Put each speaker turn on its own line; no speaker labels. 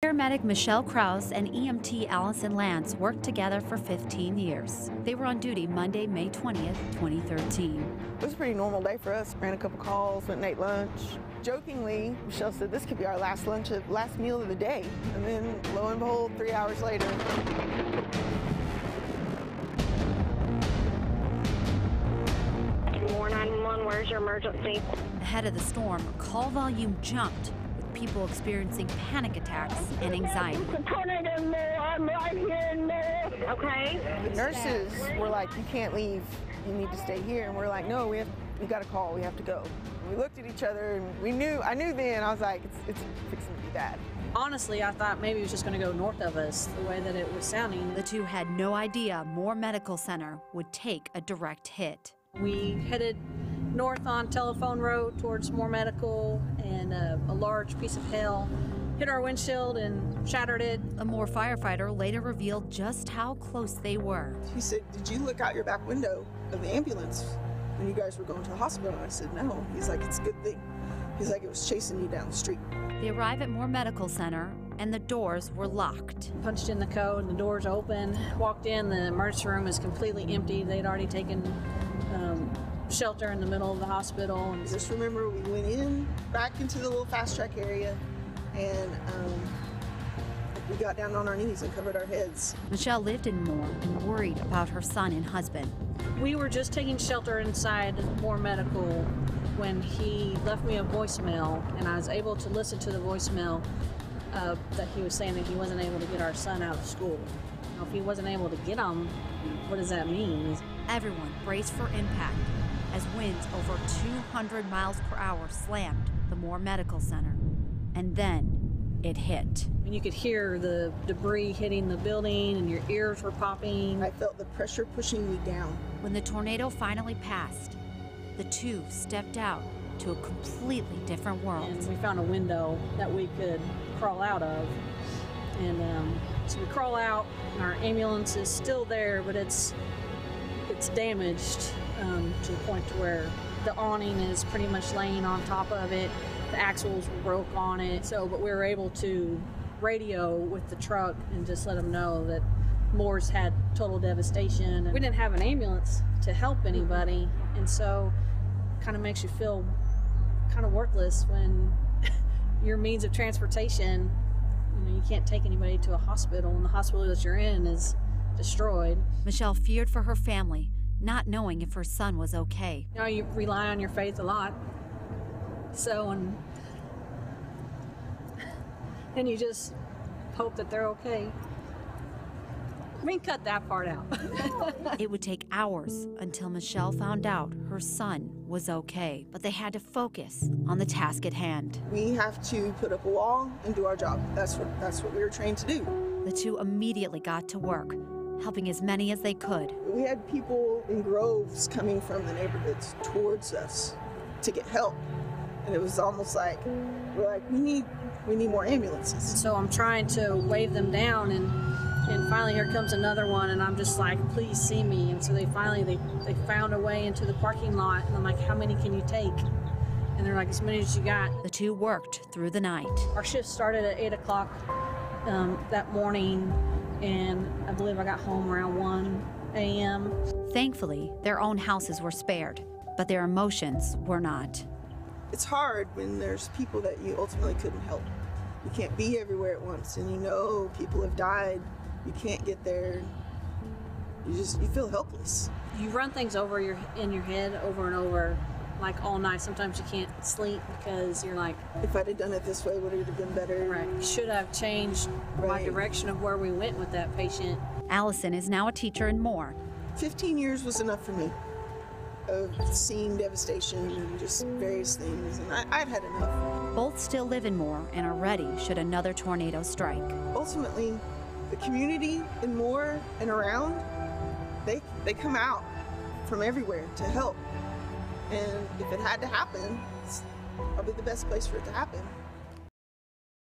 Paramedic Michelle Krause and EMT Allison Lance worked together for 15 years. They were on duty Monday, May 20th, 2013.
It was a pretty normal day for us. Ran a couple calls, went and ate lunch. Jokingly, Michelle said this could be our last meal of the day. And then, lo and behold, 3 hours later.
911, where's your emergency?
Ahead of the storm, call volume jumped, with people experiencing panic attacks and anxiety.
I'm right here in there. Okay.
The nurses were like, you can't leave, you need to stay here. And we're like, no, we got a call, we have to go. And we looked at each other and I knew then, I was like, it's fixing to be bad.
Honestly, I thought maybe it was just going to go north of us, the way that it was sounding.
The two had no idea Moore Medical Center would take a direct hit.
We headed north on Telephone Road towards Moore Medical, and a large piece of hail hit our windshield and shattered it.
A Moore firefighter later revealed just how close they were.
He said, did you look out your back window of the ambulance when you guys were going to the hospital? And I said, no. He's like, it's a good thing. He's like, it was chasing you down the street.
They arrive at Moore Medical Center, and the doors were locked.
Punched in the code, and the doors open. Walked in, the emergency room is completely empty. They'd already taken shelter in the middle of the hospital. And
just remember, we went in, back into the little fast track area, and we got down on our knees and covered our heads.
Michelle lived in Moore and worried about her son and husband.
We were just taking shelter inside Moore Medical when he left me a voicemail, and I was able to listen to the voicemail that he was saying that he wasn't able to get our son out of school. Now, if he wasn't able to get him, what does that mean?
Everyone braced for impact as winds over 200 miles per hour slammed the Moore Medical Center. And then it hit.
And you could hear the debris hitting the building, and your ears were popping.
I felt the pressure pushing me down.
When the tornado finally passed, the two stepped out to a completely different world.
And we found a window that we could crawl out of. And so we crawl out, and our ambulance is still there, but it's damaged to the point to where the awning is pretty much laying on top of it. The axles broke on it. But we were able to radio with the truck and just let them know that Moore's had total devastation. We didn't have an ambulance to help anybody, and so it kind of makes you feel kind of worthless when your means of transportation, you can't take anybody to a hospital, and the hospital that you're in is destroyed.
Michelle feared for her family, not knowing if her son was okay.
You rely on your faith a lot. And you just hope that they're okay. We can cut that part out.
It would take hours until Michelle found out her son was okay, but they had to focus on the task at hand.
We have to put up a wall and do our job. That's what we were trained to do.
The two immediately got to work, helping as many as they could.
We had people in groves coming from the neighborhoods towards us to get help. And it was almost like, we're like, we need more ambulances.
So I'm trying to wave them down, and finally here comes another one, and I'm just like, please see me. And so they found a way into the parking lot, and I'm like, how many can you take? And they're like, as many as you got.
The two worked through the night.
Our shift started at 8 o'clock that morning, and I believe I got home around 1 a.m.
Thankfully, their own houses were spared, but their emotions were not.
It's hard when there's people that you ultimately couldn't help. You can't be everywhere at once, and people have died. You can't get there. You feel helpless.
You run things over in your head over and over, like all night. Sometimes you can't sleep because you're like,
if I'd have done it this way, would it have been better?
Right. Should have changed my direction of where we went with that patient.
Allison is now a teacher in Moore.
15 years was enough for me of seeing devastation and just various things, and I'd had enough.
Both still live in Moore and are ready should another tornado strike.
Ultimately, the community in Moore and around, they come out from everywhere to help. And if it had to happen, it's probably the best place for it to happen.